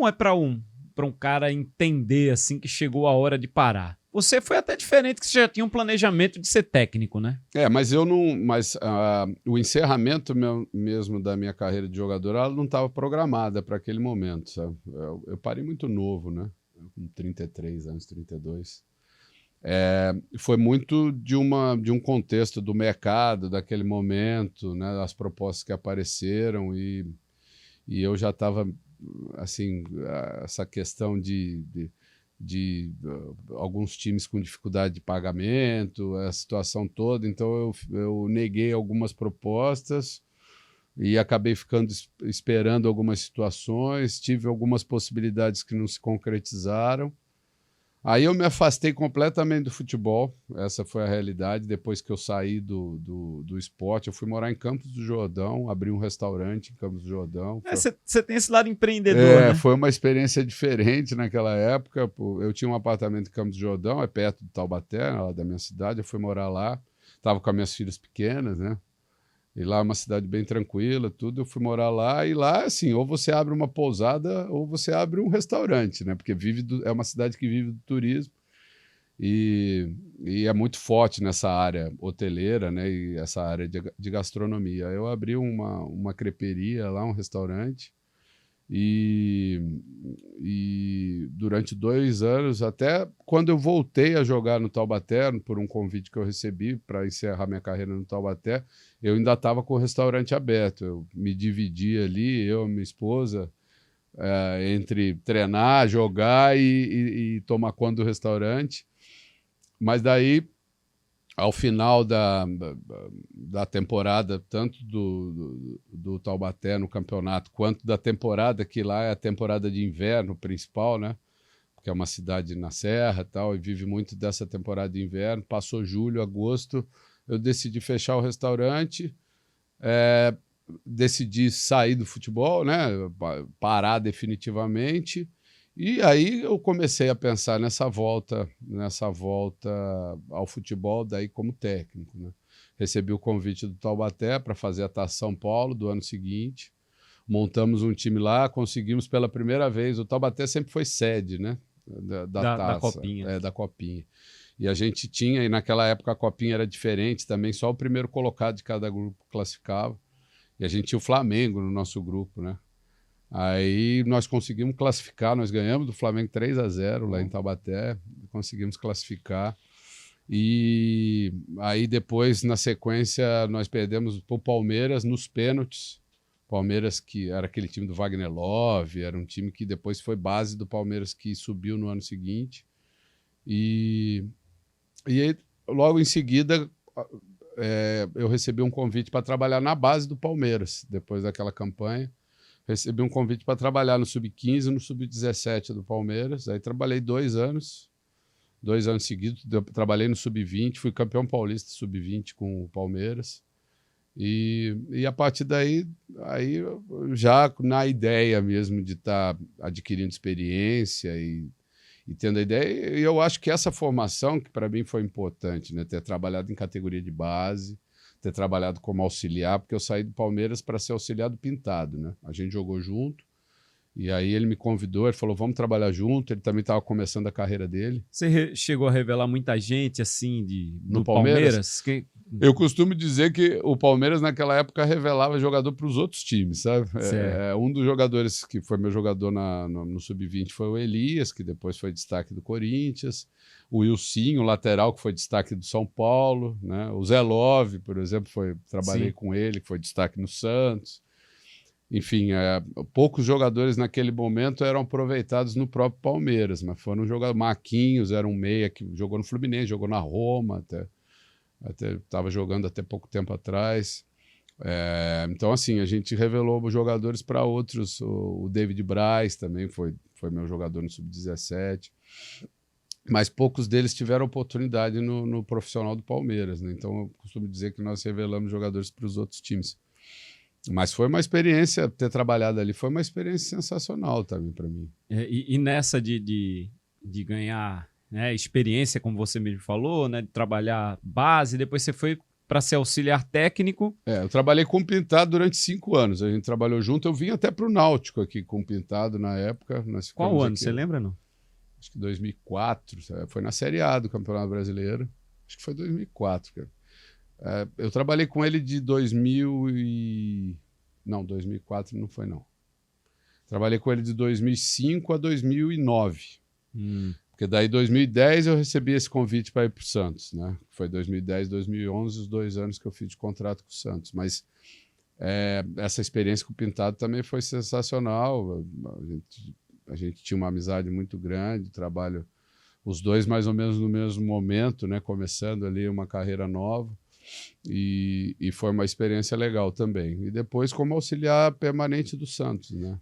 Como é para um cara entender assim que chegou a hora de parar? Você foi até diferente, que você já tinha um planejamento de ser técnico, né? Mas eu não. Mas o encerramento mesmo da minha carreira de jogador, ela não estava programada para aquele momento, sabe? Eu parei muito novo, né? Com 33 anos, 32. Foi muito de um contexto do mercado, daquele momento, né? As propostas que apareceram e eu já estava, assim, essa questão de alguns times com dificuldade de pagamento, a situação toda. Então eu neguei algumas propostas e acabei ficando esperando algumas situações, tive algumas possibilidades que não se concretizaram. Aí eu me afastei completamente do futebol, essa foi a realidade. Depois que eu saí do esporte, eu fui morar em Campos do Jordão, abri um restaurante em Campos do Jordão. Você tem esse lado empreendedor, né? Foi uma experiência diferente naquela época. Eu tinha um apartamento em Campos do Jordão, perto de Taubaté, lá da minha cidade. Eu fui morar lá, estava com as minhas filhas pequenas, né? E lá é uma cidade bem tranquila, tudo. Eu fui morar lá e lá, assim, ou você abre uma pousada ou você abre um restaurante, né? Porque é uma cidade que vive do turismo e é muito forte nessa área hoteleira, né? E essa área de gastronomia. Eu abri uma creperia lá, um restaurante. E durante 2 anos, até quando eu voltei a jogar no Taubaté, por um convite que eu recebi para encerrar minha carreira no Taubaté, eu ainda estava com o restaurante aberto. Eu me dividi ali, eu e minha esposa, entre treinar, jogar e tomar conta do restaurante. Mas daí, ao final da temporada, tanto do Taubaté no campeonato, quanto da temporada, que lá é a temporada de inverno principal, né? Porque é uma cidade na serra e tal, e vive muito dessa temporada de inverno. Passou julho, agosto, eu decidi fechar o restaurante, decidi sair do futebol, né? Parar definitivamente. E aí eu comecei a pensar nessa volta ao futebol daí como técnico, né? Recebi o convite do Taubaté para fazer a Taça São Paulo do ano seguinte. Montamos um time lá, conseguimos pela primeira vez. O Taubaté sempre foi sede, né? Da Da Taça, Copinha. da Copinha. E a gente tinha, e naquela época a Copinha era diferente também, só o primeiro colocado de cada grupo classificava. E a gente tinha o Flamengo no nosso grupo, né? Aí nós conseguimos classificar, nós ganhamos do Flamengo 3-0 lá em Taubaté, conseguimos classificar. E aí depois, na sequência, nós perdemos para o Palmeiras nos pênaltis. Palmeiras, que era aquele time do Wagner Love, era um time que depois foi base do Palmeiras, que subiu no ano seguinte. E aí, logo em seguida, eu recebi um convite para trabalhar na base do Palmeiras, depois daquela campanha. Recebi um convite para trabalhar no Sub-15 e no Sub-17 do Palmeiras. Aí trabalhei 2 anos seguidos. Trabalhei no Sub-20, fui campeão paulista Sub-20 com o Palmeiras. E a partir daí, aí já na ideia mesmo de estar adquirindo experiência e tendo a ideia, e eu acho que essa formação, que para mim foi importante, né? Ter trabalhado em categoria de base, ter trabalhado como auxiliar, porque eu saí do Palmeiras para ser auxiliar do Pintado, né? A gente jogou junto, e aí ele me convidou, ele falou, vamos trabalhar junto, ele também estava começando a carreira dele. Você chegou a revelar muita gente, assim, No do Palmeiras? Eu costumo dizer que o Palmeiras, naquela época, revelava jogador para os outros times, sabe? Um dos jogadores que foi meu jogador no Sub-20 foi o Elias, que depois foi destaque do Corinthians. O Wilsinho, lateral, que foi destaque do São Paulo, né? O Zé Love, por exemplo, trabalhei com ele, que foi destaque no Santos. Enfim, poucos jogadores naquele momento eram aproveitados no próprio Palmeiras, mas foram jogadores. Marquinhos era um meia que jogou no Fluminense, jogou na Roma, até estava jogando até pouco tempo atrás. Então, assim, a gente revelou jogadores para outros. O David Braz também foi meu jogador no Sub-17. Mas poucos deles tiveram oportunidade no profissional do Palmeiras, né? Então, eu costumo dizer que nós revelamos jogadores para os outros times. Mas foi uma experiência, ter trabalhado ali, foi uma experiência sensacional também para mim. E nessa de ganhar, né, experiência, como você mesmo falou, né, de trabalhar base, depois você foi para ser auxiliar técnico. Eu trabalhei com o Pintado durante 5 anos. A gente trabalhou junto. Eu vim até para o Náutico aqui com o Pintado na época. Qual ano? Aqui, Você lembra, não? Acho que 2004. Foi na Série A do Campeonato Brasileiro. Acho que foi 2004, cara. Eu trabalhei com ele de 2000 e... Não, 2004 não foi, não. Trabalhei com ele de 2005 a 2009. Porque daí, em 2010, eu recebi esse convite para ir para o Santos, né? Foi 2010, 2011, os 2 anos que eu fiz de contrato com o Santos. Mas essa experiência com o Pintado também foi sensacional. A gente tinha uma amizade muito grande, trabalho os dois mais ou menos no mesmo momento, né? Começando ali uma carreira nova. E foi uma experiência legal também. E depois como auxiliar permanente do Santos, né?